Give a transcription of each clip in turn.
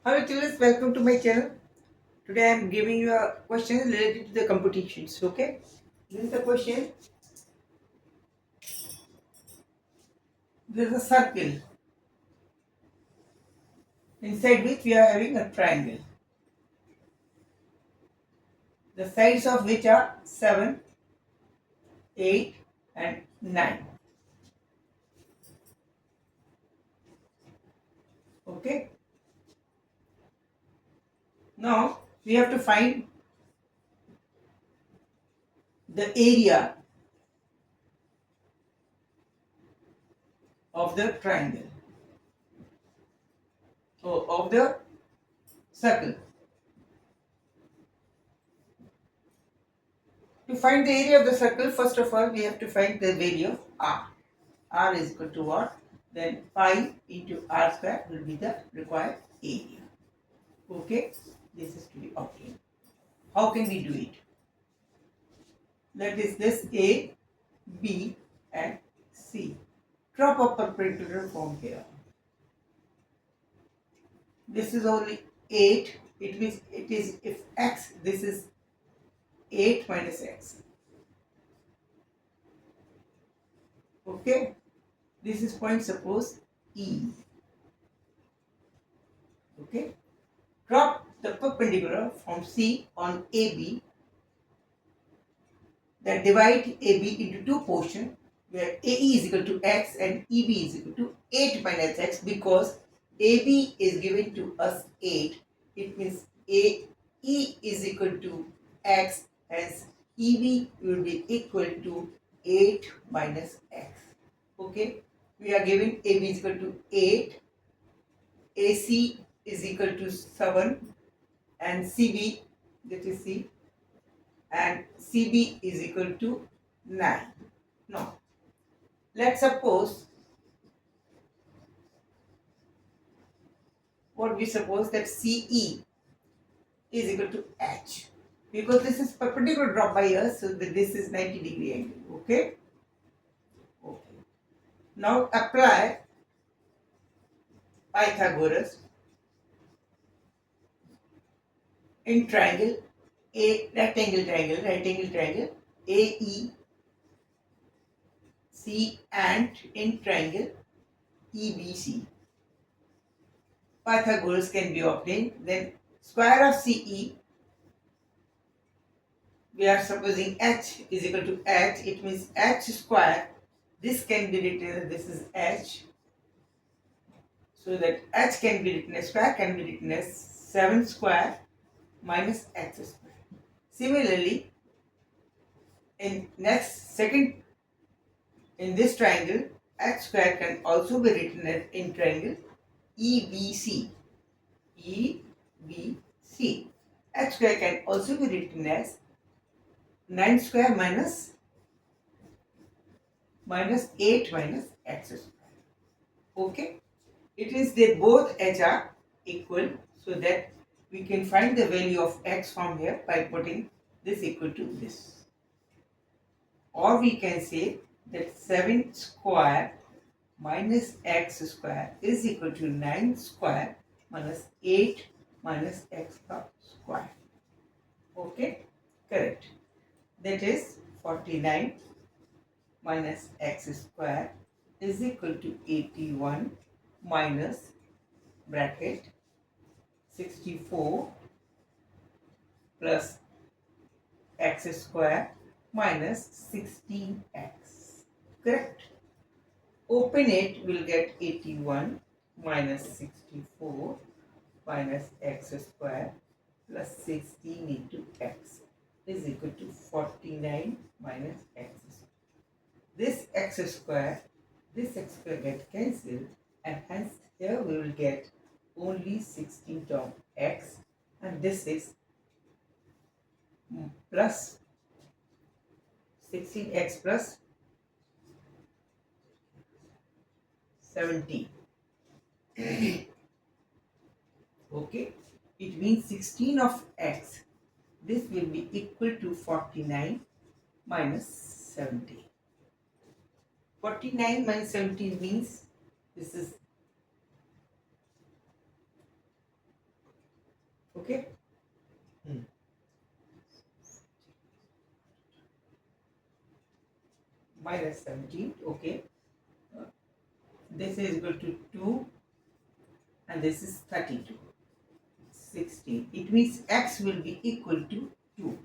Hello children, welcome to my channel. Today I am giving you a question related to the competitions. Okay, this is the question. There is a circle inside which we are having a triangle. The sides of which are 7, 8 and 9. Okay, now we have to find the area of the triangle or of the circle. To find the area of the circle, first of all we have to find the value of r. R is equal to what? Then pi into r square will be the required area. Okay, this is to be obtained. How can we do it? That is this A, B and C. Drop a perpendicular from here. This is only 8. It means it is if x, this is 8 minus x. Okay, this is point suppose E. Okay, drop the perpendicular from C on AB, that divide AB into two portions where AE is equal to x and EB is equal to 8 minus x, because AB is given to us 8. It means AE is equal to x, hence EB will be equal to 8 minus x. Okay, we are given AB is equal to 8, AC is equal to 7 and CB, that is C, and CB is equal to 9. Now, let's suppose, what we suppose that CE is equal to H, because this is perpendicular drop by us, so this is 90-degree angle. Okay. Okay. Now apply Pythagoras in triangle A, rectangle triangle AEC, and in triangle EBC. Pythagoras can be obtained. Then square of CE, we are supposing H is equal to H. It means H square. This can be written as this is H. So that H can be written as square, can be written as 7 square minus X square. Similarly, in this triangle, H square can also be written as in triangle EBC. EBC. H square can also be written as 9 square minus 8 minus x square. Okay, it is they both h are equal, so that we can find the value of x from here by putting this equal to this, or we can say that 7 square minus x square is equal to 9 square minus 8 minus x square. Okay, correct. That is 49 minus x square is equal to 81 minus bracket 64 plus x square minus 16x. Correct. Open it, we'll get 81 minus 64 minus x square plus 16 into x is equal to 49 minus x square. This x square get cancelled, and hence here we will get only 16 term x, and this is plus 16x plus 17. Okay, it means 16 of x. This will be equal to 49 minus 17. 49 minus 17 means this is Okay. Minus 17. Okay. This is equal to 2 and this is 32. 16. It means x will be equal to 2.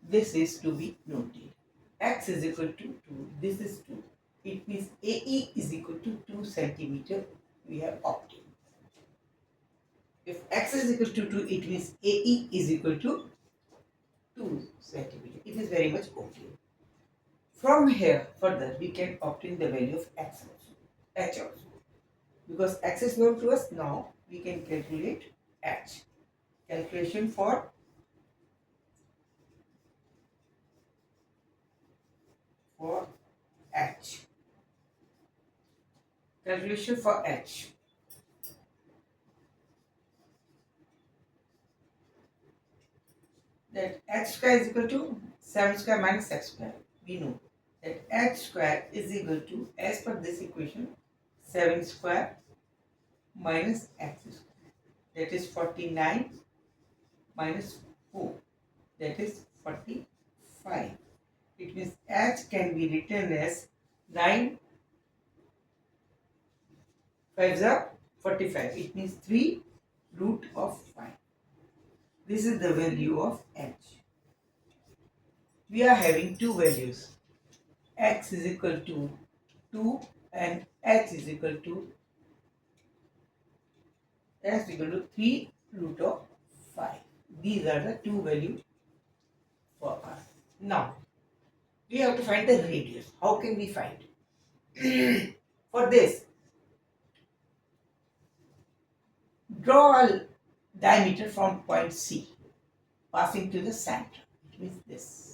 This is to be noted. X is equal to 2. This is 2. It means AE is equal to 2 centimeter. We have obtained. If x is equal to 2, it means AE is equal to 2 centimeter. It is very much okay. From here further, we can obtain the value of x also, h also. Because x is known to us, now we can calculate h. Calculation for h. Calculation for h. That h square is equal to 7 square minus x square. We know that h square is equal to, as per this equation, 7 square minus x square. That is 49 minus 4. That is 45. It means h can be written as 9 5s are 45. It means 3 root of 5. This is the value of h. We are having two values. X is equal to 2 and h is equal to 3 root of 5. These are the two values for us. Now, we have to find the radius. How can we find? For this, draw a diameter from point C passing to the center. It means this.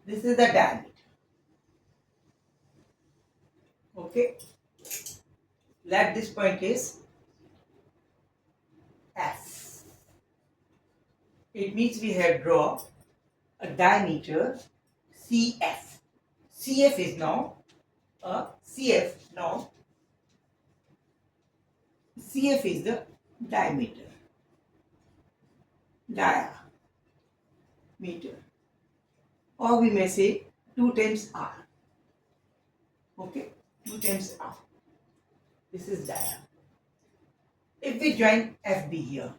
This is the diameter. Okay. Let this point is F. It means we have draw a diameter CF. CF is now CF now. CF is the diameter. Diameter. Or we may say 2 times R. Okay, 2 times R. This is dia. If we join FB here,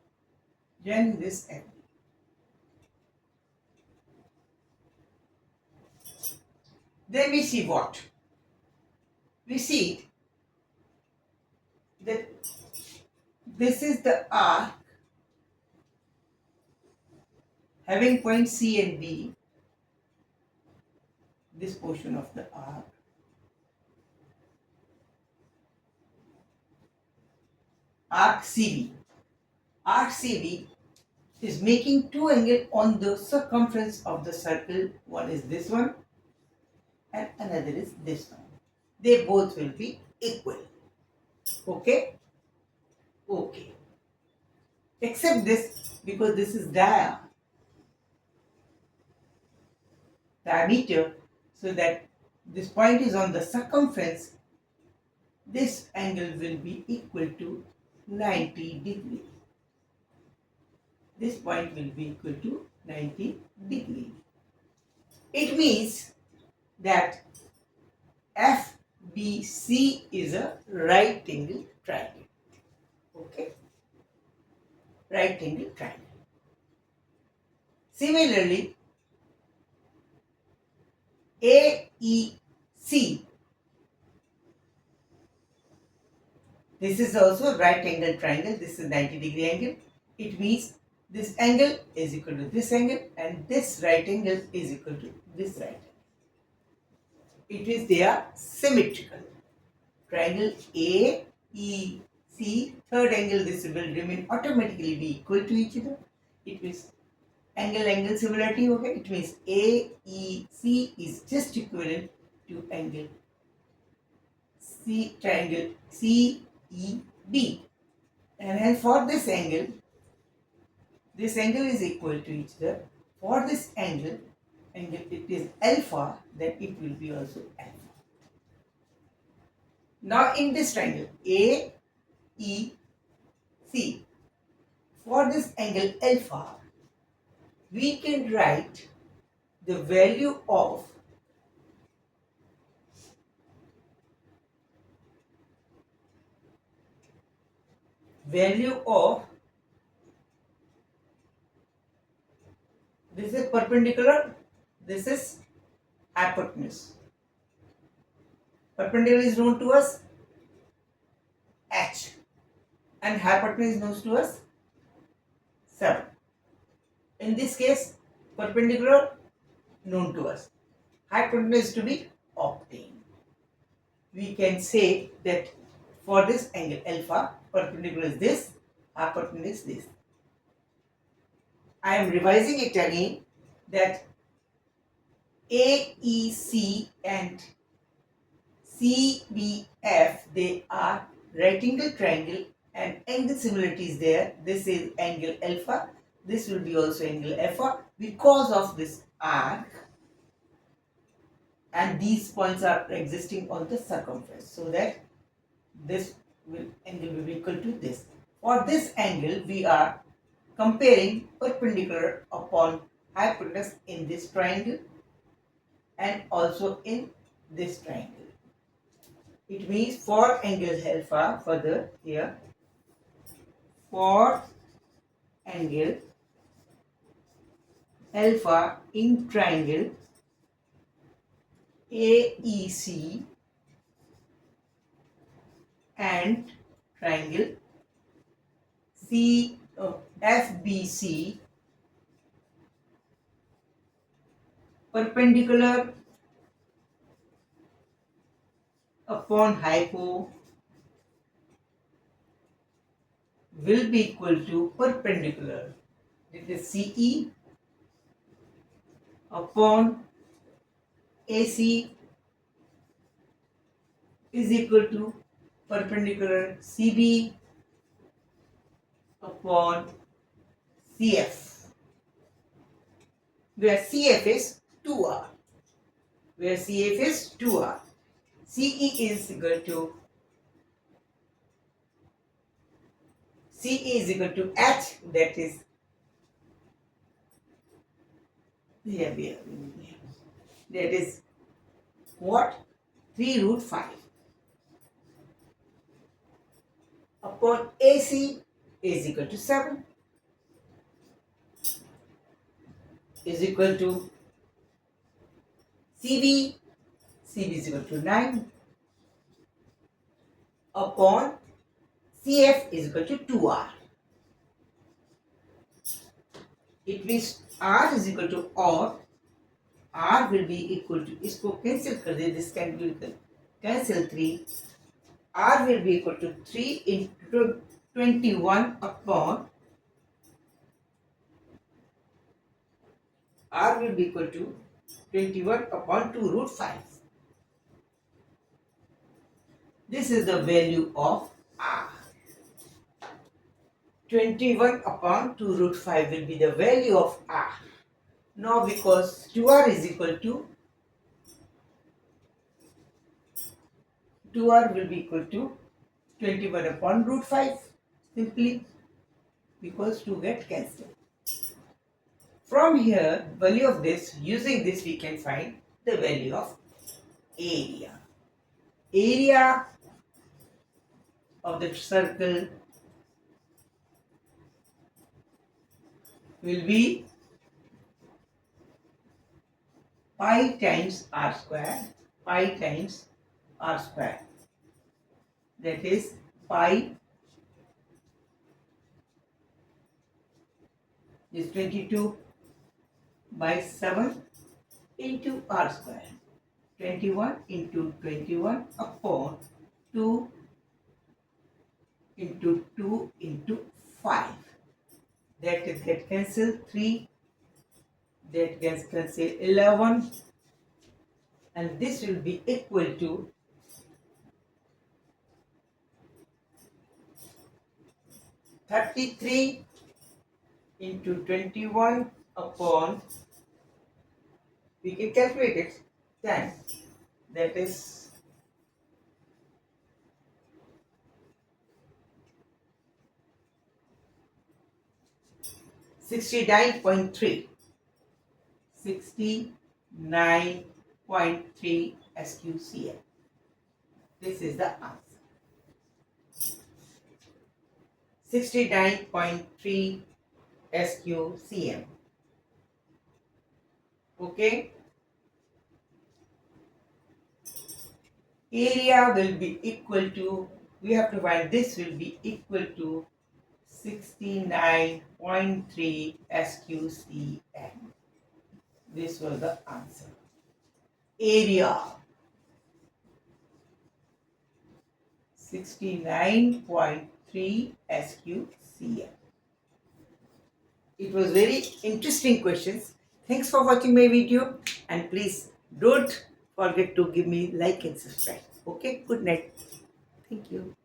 join this FB. Then we see what? We see that this is the arc having point C and B, this portion of the arc. Arc CB. Arc CB is making two angles on the circumference of the circle. One is this one and another is this one. They both will be equal. Okay? Okay. Except this, because this is diameter, so that this point is on the circumference, this angle will be equal to 90 degrees. This point will be equal to 90 degrees. It means that FBC is a right angle triangle. Okay? Right angle triangle. Similarly, AEC. This is also right angle triangle. This is 90 degree angle. It means this angle is equal to this angle and this right angle is equal to this right angle. It is they are symmetrical. Triangle AEC, third angle, this will remain automatically be equal to each other. It means angle similarity. Okay, it means AEC is just equivalent to angle triangle CEB. And for this angle is equal to each other. For this angle it is alpha, then it will be also alpha. Now in this triangle AEC, See, for this angle alpha, we can write the value of this is perpendicular, this is hypotenuse. Perpendicular is known to us h, and hypotenuse is known to us 7. In this case, perpendicular known to us, hypotenuse to be obtained. We can say that for this angle alpha, perpendicular is this, hypotenuse is this. I am revising it again that AEC and CBF, they are right angle triangle and angle similarity is there. This is angle alpha. This will be also angle alpha because of this arc, and these points are existing on the circumference, so that this angle will be equal to this. For this angle, we are comparing perpendicular upon hypotenuse in this triangle and also in this triangle. It means for angle alpha, further here, for angle alpha in triangle AEC and triangle FBC, perpendicular upon hypo will be equal to perpendicular. It is CE upon AC is equal to perpendicular CB upon CF, where CF is 2R. Where CF is 2R. CE is equal to H, that is that is what? 3 root 5 upon AC is equal to 7 is equal to CB is equal to 9 upon CF is equal to 2R. It means R is equal to or, R will be equal to, इसको cancel कर दे, this can be cancel 3, R will be equal to 3 into 21 upon, R will be equal to 21 upon 2 root 5. This is the value of R. 21 upon 2 root 5 will be the value of R. Now because 2R is equal to 2R will be equal to 21 upon root 5, simply because 2 get cancelled. From here, value of this, using this we can find the value of area. Area of the circle will be pi times r square, pi times r square. That is pi is 22 by 7 into r square. 21 into 21 upon 2 into 2 into 5. That is get cancel 3, that gets cancel 11, and this will be equal to 33 into 21 upon, we can calculate it, 10. That is 69.3. 69.3 SQCM. This is the answer. 69.3 SQCM. Okay. Area will be equal to, we have to find this will be equal to 69.3 SQCM. This was the answer. Area 69.3 SQCM. It was very interesting questions. Thanks for watching my video, and please don't forget to give me like and subscribe. Okay, good night. Thank you.